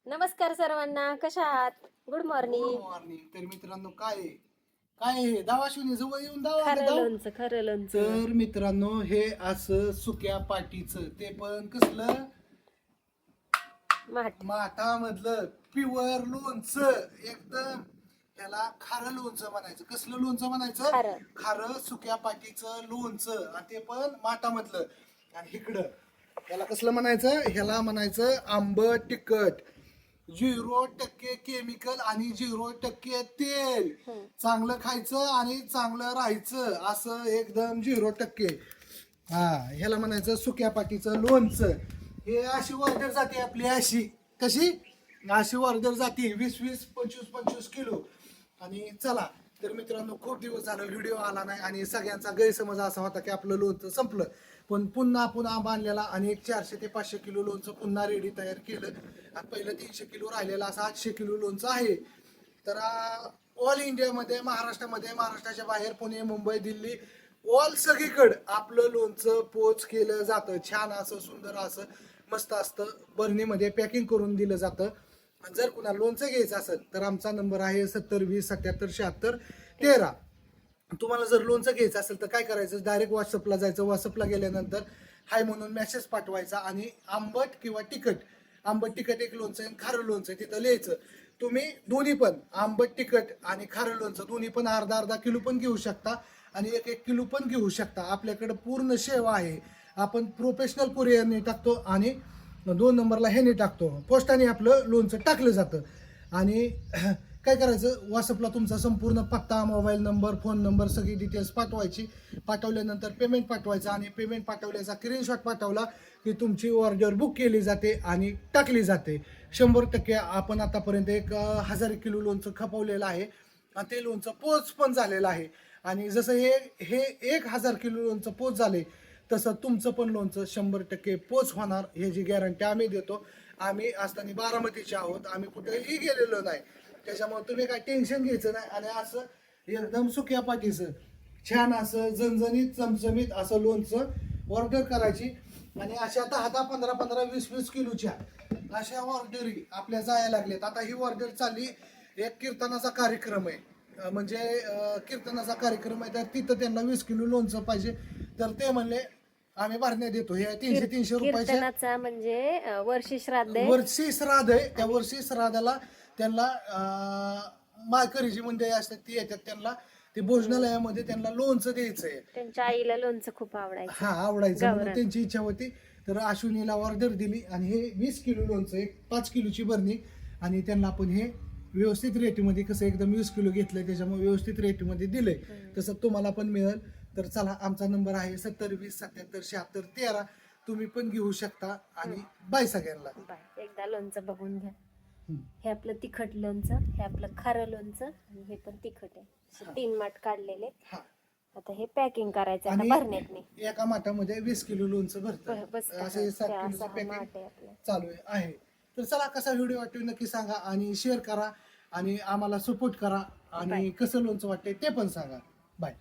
नमस्कार सर्वांना, कशा आहात? Good good morning. मॉर्निंग. तर मित्रांनो, काय आहे दावाशिवनी जवळ येऊन दावा खरं दाव. लोणचं, खरं लोणचं. तर मित्रांनो, हे असं सुक्या पाटीचं, ते पण कसलं माठ. माठामधलं प्युअर लोणचं एकदम. ह्याला खारं लोणचं म्हणायचं. कसलं लोणचं म्हणायचं? खारं. खारं सुक्या पाटीचं लोणचं, आणि ते पण माठामधलं. आणि इकडं ह्याला कसलं म्हणायचं? ह्याला म्हणायचं आंबट तिखट. 0% केमिकल आणि 0% तेल. चांगलं खायचं आणि चांगलं राहायचं, असं एकदम 0%. हा, ह्याला म्हणायचं सुक्या पाटीचं लोणचं. हे अशी ऑर्डर जाते आपली, अशी कशी अशी ऑर्डर जाते 20-20, 25-25 किलो. आणि चला तर मित्रांनो, खूप दिवस झालं व्हिडिओ आला नाही आणि सगळ्यांचा गैरसमज असा होता की आपलं लोणचं संपलं. पण पुन्हा बांधलेला आणि एक 400 ते 500 किलो लोणचं पुन्हा रेडी तयार केलं. आणि पहिलं 300 किलो राहिलेलं असं 800 किलो लोणचं आहे. तर ऑल इंडियामध्ये, महाराष्ट्रामध्ये, महाराष्ट्राच्या बाहेर पुणे, मुंबई, दिल्ली, ऑल सगळीकडं आपलं लोणचं पोच केलं जातं. छान असं, सुंदर असं, मस्त असतं. बरणीमध्ये पॅकिंग करून दिलं जातं. जर कुणाला लोणचं घ्यायचं असेल तर आमचा नंबर आहे 7020777613. तुम्हाला जर लोणचं घ्यायचं असेल तर काय करायचं? डायरेक्ट व्हॉट्सअपला जायचं. व्हॉट्सअपला गेल्यानंतर हाय म्हणून मेसेज पाठवायचा आणि आंबट किंवा तिखट एक लोणचं आणि खारं लोणचं तिथं लिहायचं. तुम्ही दोन्ही पण आंबट तिखट आणि खारं लोणचं दोन्ही पण अर्धा किलो पण घेऊ शकता आणि 1 किलो पण घेऊ शकता. आपल्याकडे पूर्ण सेवा आहे. आपण प्रोफेशनल कुरिअरने टाकतो आणि 2 नंबरला ह्याने टाकतो. पोस्टाने आपलं लोणचं टाकलं जातं. आणि काय करायचं? व्हॉट्सअपला तुमचा संपूर्ण पत्ता, मोबाईल नंबर, फोन नंबर, सगळी डिटेल्स पाठवायची. पाठवल्यानंतर पेमेंट पाठवायचं आणि पेमेंट पाठवल्याचा स्क्रीनशॉट पाठवला की तुमची ऑर्डर बुक केली जाते आणि टाकली जाते. 100% आपण आतापर्यंत 1000 किलो लोणचं खपवलेलं आहे आणि ते लोणचं पोच पण झालेलं आहे. आणि जसं हे 1000 किलो लोणचं पोच झाले, तसं तुमचं पण लोणचं 100% पोच होणार, ह्याची गॅरंटी आम्ही देतो. आम्ही असताना बारामतीचे आहोत, आम्ही कुठेही गेलेलो नाही. त्याच्यामुळे तुम्ही काय टेन्शन घ्यायचं नाही. आणि असं एकदम सुक्या पाटीचं छान असं झणझणीत चमचमीत असं लोणचं ऑर्डर करायची. आणि अशा 10-10, 15-15, 20-20 किलोच्या अशा ऑर्डरी आपल्या जायला लागल्यात. आता ही ऑर्डर चालली, एक कीर्तनाचा कार्यक्रम आहे. म्हणजे कीर्तनाचा कार्यक्रम आहे, तर तिथं त्यांना 20 किलो लोणचं पाहिजे. तर ते म्हणले आम्ही भरण्या देतो. हे 300-300 रुपयाच्या कीर्तनाचा म्हणजे वर्षी श्राद्ध आहे. वर्षी श्राद्ध आहे. त्या वर्षी श्राद्धाला त्यांना माळकरी जी मंडळी असतात ती येतात, त्यांना ते भोजनालयामध्ये त्यांना लोणचं द्यायचंय. त्यांच्या आईला लोणचं खूप आवडायचं. हा, आवडायचं म्हणून गावरान. त्यांची इच्छा होती. तर अश्विनीला ऑर्डर दिली आणि हे 20 किलो लोणचं, एक 5 किलोची बरणी. आणि त्यांना आपण हे व्यवस्थित रेटमध्ये, कसं एकदम 20 किलो घेतलंय त्याच्यामुळे व्यवस्थित रेटमध्ये दिलंय. तसं तुम्हाला पण मिळेल. तर चला, आमचा नंबर आहे 7020777613. तुम्ही पण घेऊ शकता. आणि बाय सगळ्यांना. बाय. एकदा लोणचं बघून घ्या. हे आपलं तिखट लोणचं, हे आपलं खारं लोणचं आणि हे पण तिखट आहे. असे 3 माठ काढलेले. हा, आता हे पॅकिंग करायचं आता आणि भरण्यातनी. एका माठामध्ये 20 किलो लोणचं बस भरतं. का? असे 7 हे किलोचं असा हा पॅकिंग माठ आहे आपलं. चालू आहे. तर चला, कसा व्हिडिओ वाटतो नक्की सांगा आणि शेअर करा आणि आम्हाला सपोर्ट करा. आणि कसं लोणचं वाटतंय ते पण सांगा. बाय.